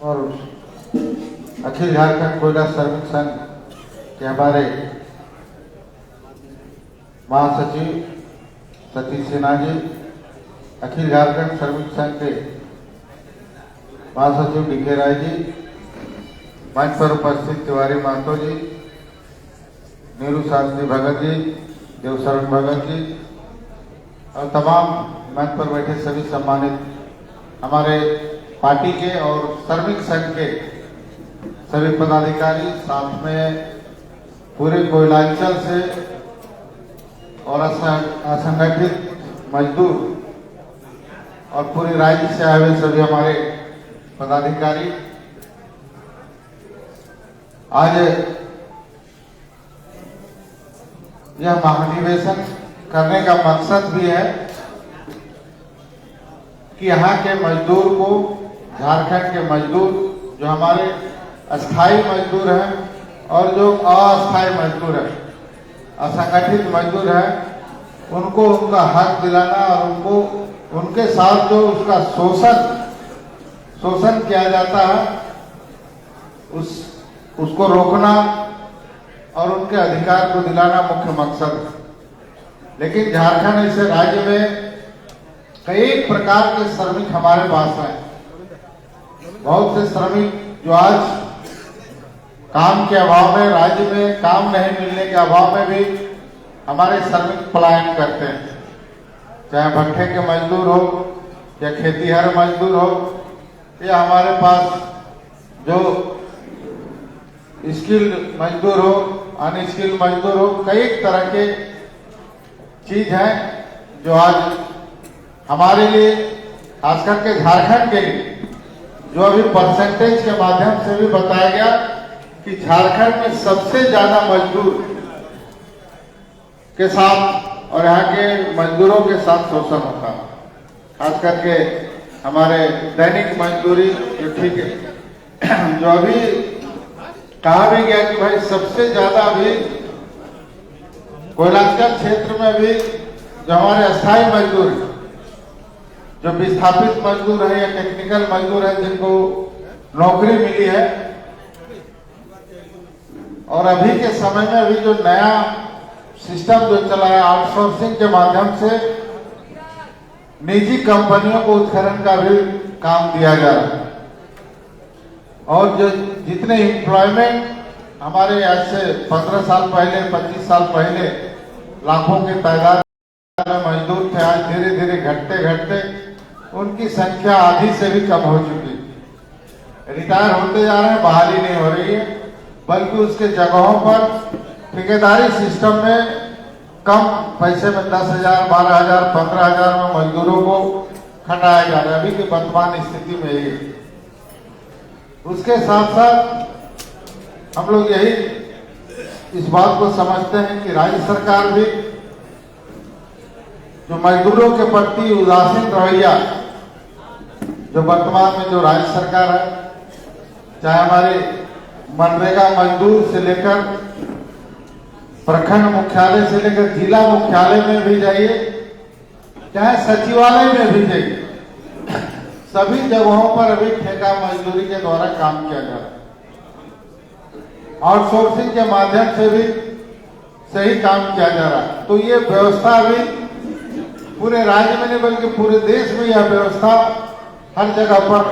और अखिल झारखंड कोयला श्रमिक संघ के हमारे महासचिव सतीश सिन्हा जी, अखिल झारखंड श्रमिक संघ के महासचिव डीके राय जी, मंच पर उपस्थित तिवारी महतो जी, नीरू शास्त्री भगत जी, देवशरण भगत जी और तमाम मंच पर बैठे सभी सम्मानित हमारे पार्टी के और श्रमिक संघ के सभी पदाधिकारी, साथ में पूरे कोयलांचल से और असंगठित मजदूर और पूरे राज्य से आए हुए सभी हमारे पदाधिकारी, आज यह महाधिवेशन करने का मकसद भी है कि यहाँ के मजदूर को, झारखंड के मजदूर जो हमारे अस्थाई मजदूर हैं और जो अस्थाई मजदूर हैं, असंगठित मजदूर हैं, उनको उनका हक दिलाना और उनको उनके साथ जो उसका शोषण किया जाता है उसको रोकना और उनके अधिकार को दिलाना मुख्य मकसद है। लेकिन झारखंड ऐसे राज्य में कई प्रकार के श्रमिक हमारे पास हैं। बहुत से श्रमिक जो आज काम के अभाव में, राज्य में काम नहीं मिलने के अभाव में भी हमारे श्रमिक पलायन करते हैं, चाहे भट्ठे के मजदूर हो या खेतीहर मजदूर हो या हमारे पास जो स्किल्ड मजदूर हो, अनस्किल्ड मजदूर हो, कई तरह के चीज है जो आज हमारे लिए, खास करके झारखंड के लिए, जो अभी परसेंटेज के माध्यम से भी बताया गया कि झारखंड में सबसे ज्यादा मजदूर के साथ और यहाँ के मजदूरों के साथ शोषण होता है। खास करके हमारे दैनिक मजदूरी जो ठीक है, जो अभी कहा भी गया कि भाई सबसे ज्यादा अभी कोयलांचल क्षेत्र में भी जो हमारे अस्थाई मजदूर हैं, जो विस्थापित मजदूर है या टेक्निकल मजदूर है, जिनको नौकरी मिली है, और अभी के समय में अभी जो नया सिस्टम जो चला है आउटसोर्सिंग के माध्यम से निजी कंपनियों को उत्खनन का भी काम दिया जा रहा है। और जो जितने एम्प्लॉयमेंट हमारे आज से 15 साल पहले, 25 साल पहले लाखों की तादाद में मजदूर थे, आज धीरे धीरे घटते घटते उनकी संख्या आधी से भी कम हो चुकी है। रिटायर होते जा रहे हैं, बहाली नहीं हो रही है, बल्कि उसके जगहों पर ठेकेदारी सिस्टम में कम पैसे में 10,000, 12,000, 15,000 में मजदूरों को खटाया जा रहा है। अभी की वर्तमान स्थिति में ये, उसके साथ साथ हम लोग यही इस बात को समझते हैं कि राज्य सरकार भी जो मजदूरों के प्रति उदासीन रवैया जो वर्तमान में जो राज्य सरकार है, चाहे हमारे मनरेगा मजदूर से लेकर प्रखंड मुख्यालय से लेकर जिला मुख्यालय में भी जाइए, चाहे सचिवालय में भी जाइए, सभी जगहों पर अभी ठेका मजदूरी के द्वारा काम किया जा रहा है। आउटसोर्सिंग के माध्यम से भी सही काम किया जा रहा है। तो ये व्यवस्था अभी पूरे राज्य में नहीं बल्कि पूरे देश में यह व्यवस्था हर जगह पर,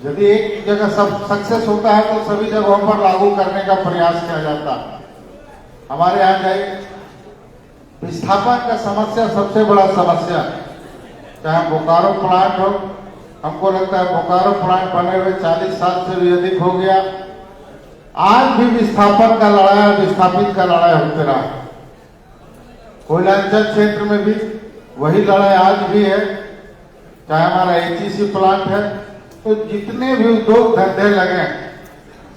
यदि एक जगह सब सक्सेस होता है तो सभी जगहों पर लागू करने का प्रयास किया जाता है। हमारे यहाँ जाइए, विस्थापन का समस्या सबसे बड़ा समस्या है। चाहे बोकारो प्लांट हो, हमको लगता है बोकारो प्लांट बने हुए 40 साल से भी अधिक हो गया, आज भी विस्थापन का लड़ाई, विस्थापित का लड़ाई होते रहा। कोयलांचल क्षेत्र में भी वही लड़ाई आज भी है, चाहे हमारा HEC प्लांट है, तो जितने भी उद्योग धंधे लगे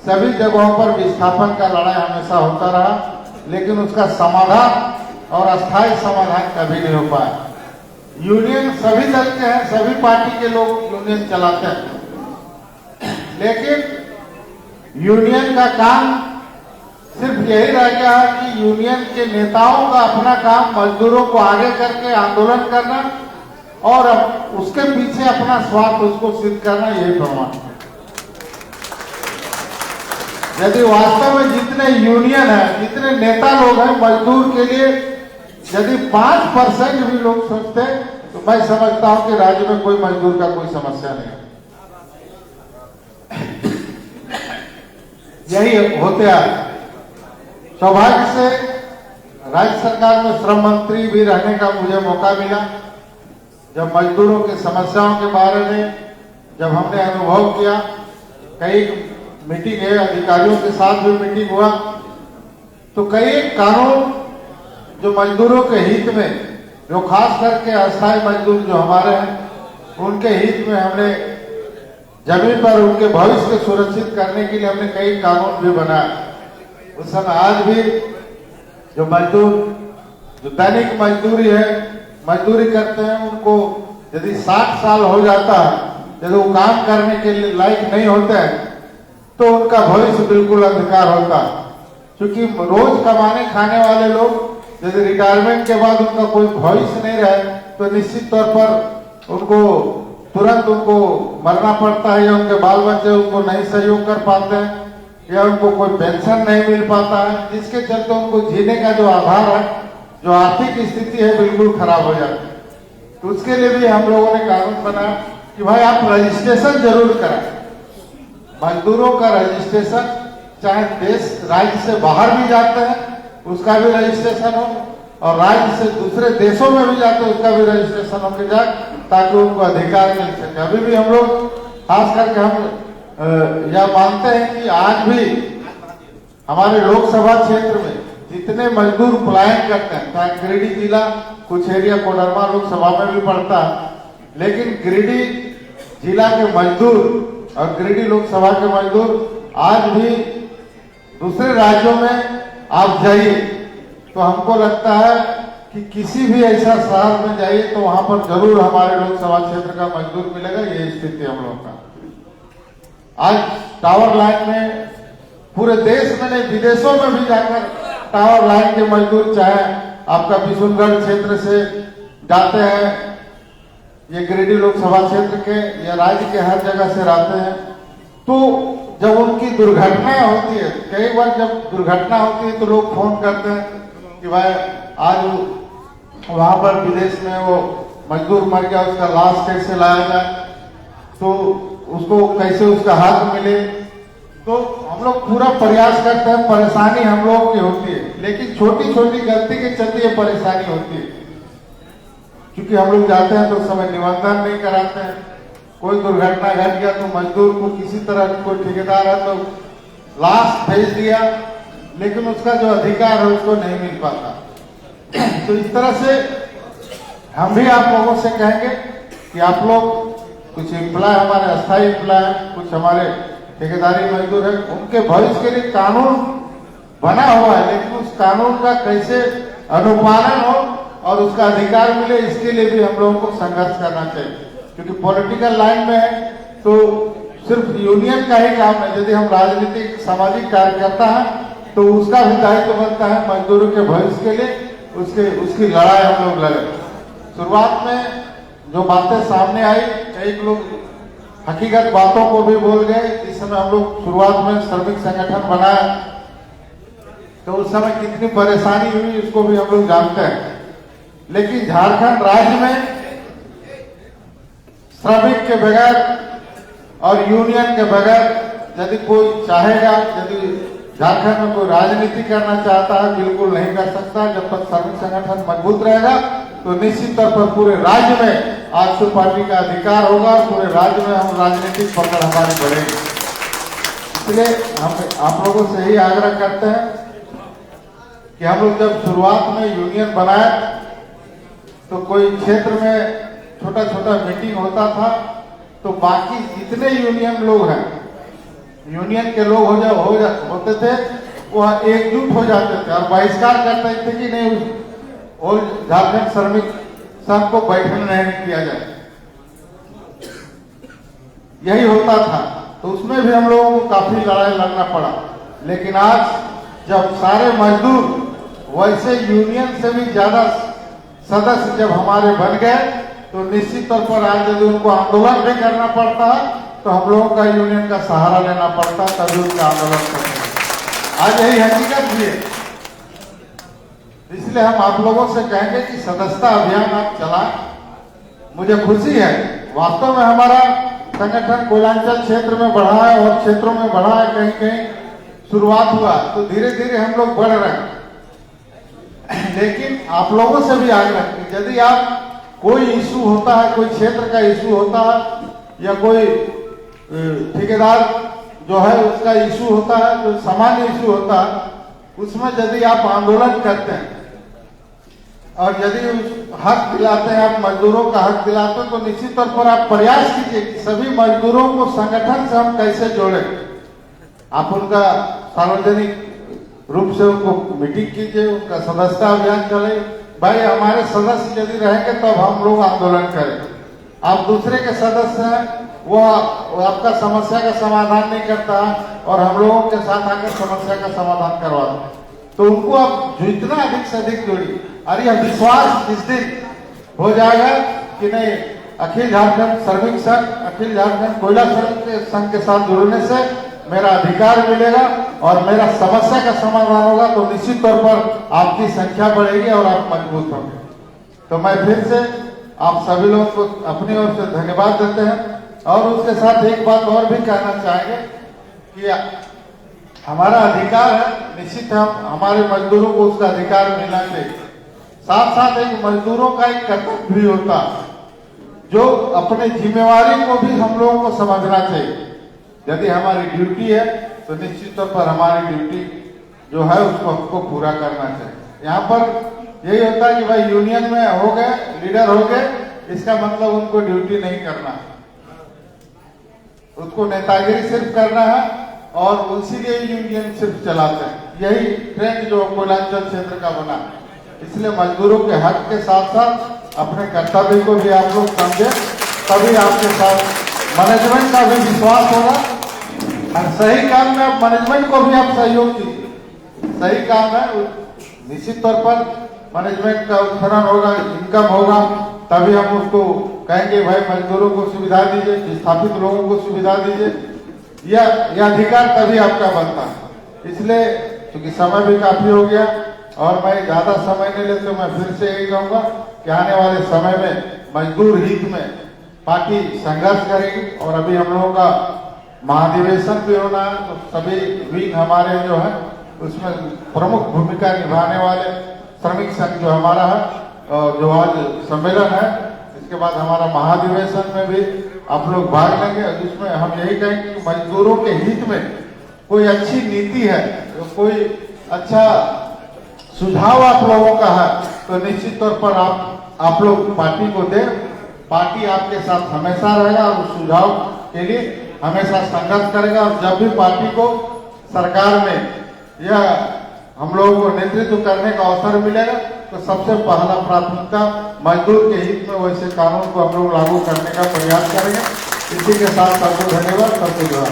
सभी जगहों पर विस्थापन का लड़ाई हमेशा होता रहा, लेकिन उसका समाधान और अस्थायी समाधान कभी नहीं हो पाया। यूनियन सभी दल के हैं, सभी पार्टी के लोग यूनियन चलाते हैं, लेकिन यूनियन का काम सिर्फ यही रह गया है कि यूनियन के नेताओं का अपना काम मजदूरों को आगे करके आंदोलन करना और उसके पीछे अपना स्वार्थ उसको सिद्ध करना, यही प्रमाण है। यदि वास्तव में जितने यूनियन है, जितने नेता लोग हैं मजदूर के लिए, यदि 5% भी लोग सोचते तो मैं समझता हूं कि राज्य में कोई मजदूर का कोई समस्या नहीं है। यही होते आ सौभाग्य से राज्य सरकार में श्रम मंत्री भी रहने का मुझे मौका मिला। जब मजदूरों की समस्याओं के बारे में जब हमने अनुभव किया, कई मीटिंग है, अधिकारियों के साथ भी मीटिंग हुआ, तो कई कानून जो मजदूरों के हित में, जो खास करके अस्थायी मजदूर जो हमारे हैं, उनके हित में हमने जमीन पर उनके भविष्य को सुरक्षित करने के लिए हमने कई कानून भी बनाए। उस समय आज भी जो मजदूर, जो दैनिक मजदूरी है, मजदूरी करते हैं, उनको यदि 60 साल हो जाता है, यदि वो काम करने के लिए लायक नहीं होते हैं, तो उनका भविष्य बिल्कुल अंधकार होता है। क्योंकि रोज कमाने खाने वाले लोग यदि रिटायरमेंट के बाद उनका कोई भविष्य नहीं रहे, तो निश्चित तौर पर उनको तुरंत उनको मरना पड़ता है, या उनके बाल बच्चे उनको नहीं सहयोग कर पाते हैं, या उनको कोई पेंशन नहीं मिल पाता है, जिसके चलते उनको जीने का जो आधार है, जो आर्थिक स्थिति है, बिल्कुल खराब हो जाती है। तो उसके लिए भी हम लोगों ने कानून बनाया कि भाई आप रजिस्ट्रेशन जरूर कराएं। मजदूरों का रजिस्ट्रेशन, चाहे देश राज्य से बाहर भी जाते हैं उसका भी रजिस्ट्रेशन हो, और राज्य से दूसरे देशों में भी जाते हैं उसका भी रजिस्ट्रेशन होकर जाए, ताकि उनको अधिकार मिल सके। अभी भी हम लोग खास करके हम यह मानते हैं कि आज भी हमारे लोकसभा क्षेत्र में जितने मजदूर पलायन करते हैं, चाहे गिरिडीह जिला, कुछ एरिया कोडरमा लोकसभा में भी पड़ता है, लेकिन गिरिडीह जिला के मजदूर और गिरिडीह लोकसभा के मजदूर आज भी दूसरे राज्यों में आप जाइए तो हमको लगता है कि किसी भी ऐसा शहर में जाइए तो वहां पर जरूर हमारे लोकसभा क्षेत्र का मजदूर मिलेगा। ये स्थिति हम लोग का आज टावर लाइन में पूरे देश में नहीं, विदेशों में भी जाकर टावर लाइन के मजदूर, चाहे आपका बिशुनगढ़ क्षेत्र से जाते हैं, ये गिरिडीह लोकसभा क्षेत्र के या राज्य के हर जगह से रहते हैं, तो जब उनकी दुर्घटना होती है, कई बार जब दुर्घटना होती है तो लोग फोन करते हैं कि भाई आज वहां पर विदेश में वो मजदूर मर गया, उसका लाश कैसे लाया जाए, तो उसको कैसे उसका हक मिले। तो हम लोग पूरा प्रयास करते हैं, परेशानी हम लोगों की होती है, लेकिन छोटी छोटी गलती के चलते ये परेशानी होती है। क्योंकि हम लोग जाते हैं तो उस समय निबंधन नहीं कराते हैं, कोई दुर्घटना घट गया तो मजदूर को किसी तरह कोई ठेकेदार है तो लाश भेज दिया, लेकिन उसका जो अधिकार है उसको नहीं मिल पाता। तो इस तरह से हम भी आप लोगों से कहेंगे कि आप लोग, कुछ एम्प्लॉय हमारे अस्थायी एम्प्लॉय हैं, कुछ हमारे ठेकेदारी मजदूर है, उनके भविष्य के लिए कानून बना हुआ है, लेकिन उस कानून का कैसे अनुपालन हो और उसका अधिकार मिले, इसके लिए भी हम लोगों को संघर्ष करना चाहिए। क्योंकि पॉलिटिकल लाइन में है तो सिर्फ यूनियन का ही काम है, यदि हम राजनीतिक सामाजिक कार्यकर्ता हैं तो उसका भी दायित्व बनता है मजदूरों के भविष्य के लिए उसकी लड़ाई हम लोग लड़े। शुरुआत में जो बातें सामने आई, कई लोग हकीकत बातों को भी बोल गए। इस समय हम लोग शुरुआत में श्रमिक संगठन बनाया तो उस समय कितनी परेशानी हुई उसको भी हम लोग जानते हैं, लेकिन झारखंड राज्य में श्रमिक के बगैर और यूनियन के बगैर यदि कोई चाहेगा, यदि झारखंड में कोई राजनीति करना चाहता है, बिल्कुल नहीं कर सकता। जब तक श्रमिक संगठन मजबूत रहेगा तो निश्चित तौर पर पूरे राज्य में आजसू पार्टी का अधिकार होगा, पूरे राज्य में हम राजनीतिक पकड़ हमारी बढ़ेगी। इसलिए हम आप लोगों से यही आग्रह करते हैं कि हम लोग जब शुरुआत में यूनियन बनाए तो कोई क्षेत्र में छोटा छोटा मीटिंग होता था, तो बाकी जितने यूनियन लोग हैं, यूनियन के लोग होते थे, वह एकजुट हो जाते थे और बहिष्कार करते थे कि नहीं, और झारखंड श्रमिक संघ को बैठने नहीं किया जाए, यही होता था। तो उसमें भी हम लोगों को काफी लड़ाई लड़ना पड़ा। लेकिन आज जब सारे मजदूर वैसे यूनियन से भी ज्यादा सदस्य जब हमारे बन गए, तो निश्चित तौर पर आज यदि उनको आंदोलन भी करना पड़ता है तो हम लोगों का यूनियन का सहारा लेना पड़ता है, तभी उनका आंदोलन करते हैं। आज यही हकीकत भी है। इसलिए हम आप लोगों से कहेंगे कि सदस्यता अभियान आप चलाएं। मुझे खुशी है, वास्तव में हमारा संगठन कोयलांचल क्षेत्र में बढ़ा है और क्षेत्रों में बढ़ा है। कहीं कहीं शुरुआत हुआ तो धीरे धीरे हम लोग बढ़ रहे हैं। लेकिन आप लोगों से भी आग्रह कि यदि आप कोई इशू होता है, कोई क्षेत्र का इशू होता है या कोई ठेकेदार जो है उसका इशू होता है, जो सामान्य इशू होता है, उसमें यदि आप आंदोलन करते हैं और यदि उस हक दिलाते हैं, आप मजदूरों का हक दिलाते हैं, तो निश्चित तौर पर आप प्रयास कीजिए कि सभी मजदूरों को संगठन से हम कैसे जोड़े। आप उनका सार्वजनिक रूप से उनको मीटिंग कीजिए, उनका सदस्यता अभियान चले। भाई हमारे सदस्य यदि रहेंगे तब हम लोग आंदोलन करें। आप दूसरे के सदस्य हैं, वो आपका समस्या का समाधान नहीं करता और हम लोगों के साथ आकर समस्या का समाधान करवाते हैं, तो उनको आप जितना अधिक से अधिक जोड़िए। और यह विश्वास इस दिन हो जाएगा कि नहीं, अखिल झारखंड श्रमिक संघ, अखिल झारखंड कोयला श्रमिक संघ के साथ जुड़ने से मेरा अधिकार मिलेगा और मेरा समस्या का समाधान होगा, तो निश्चित तौर पर आपकी संख्या बढ़ेगी और आप मजबूत होंगे। तो मैं फिर से आप सभी लोगों को अपनी ओर से धन्यवाद देते हैं। और उसके साथ एक बात और भी कहना चाहेंगे कि हमारा अधिकार है, निश्चित हम हमारे मजदूरों को उसका अधिकार मिलना चाहिए। साथ साथ एक मजदूरों का एक कर्तव्य भी होता है, जो अपने जिम्मेवारी को भी हम लोगों को समझना चाहिए। यदि हमारी ड्यूटी है तो निश्चित तौर पर हमारी ड्यूटी जो है उसको हमको पूरा करना चाहिए। यहाँ पर यही होता है कि भाई यूनियन में हो गए, लीडर हो गए, इसका मतलब उनको ड्यूटी नहीं करना है, उसको नेतागिरी सिर्फ करना है और उसी लिए यूनियन सिर्फ चलाते हैं। यही ट्रेंड जो कोयलांचल क्षेत्र का बना। इसलिए मजदूरों के हक के साथ साथ अपने कर्तव्य को भी आप लोग समझे, तभी आपके साथ मैनेजमेंट का भी विश्वास होगा। और सही काम में मैनेजमेंट को भी आप सहयोग कीजिए। सही काम है, निश्चित तौर पर मैनेजमेंट का उत्खनन होगा, इनकम होगा, तभी हम उसको कहेंगे भाई मजदूरों को सुविधा दीजिए, विस्थापित लोगों को सुविधा दीजिए। यह अधिकार तभी आपका बनता है। इसलिए क्योंकि समय भी काफी हो गया और मैं ज्यादा समय नहीं लेते, मैं फिर से यही कहूंगा कि आने वाले समय में मजदूर हित में पार्टी संघर्ष करेगी। और अभी हम लोगों का महाधिवेशन भी होना है, तो सभी विंग हमारे जो है उसमें प्रमुख भूमिका निभाने वाले श्रमिक संघ जो हमारा है, जो आज सम्मेलन है, इसके बाद हमारा महाधिवेशन में भी आप लोग भाग लेंगे, जिसमें हम यही कहेंगे कि मजदूरों के हित में कोई अच्छी नीति है, कोई अच्छा सुझाव आप लोगों का है, तो निश्चित तौर पर आप लोग पार्टी को दें। पार्टी आपके साथ हमेशा रहेगा और उस सुझाव के लिए हमेशा संघर्ष करेगा। और जब भी पार्टी को सरकार में या हम लोगों को नेतृत्व करने का अवसर मिलेगा, तो सबसे पहला प्राथमिकता मजदूर के हित में वैसे कानून को हम लोग लागू करने का प्रयास करेंगे। इसी के साथ सबको धन्यवाद, सबको जोड़ा।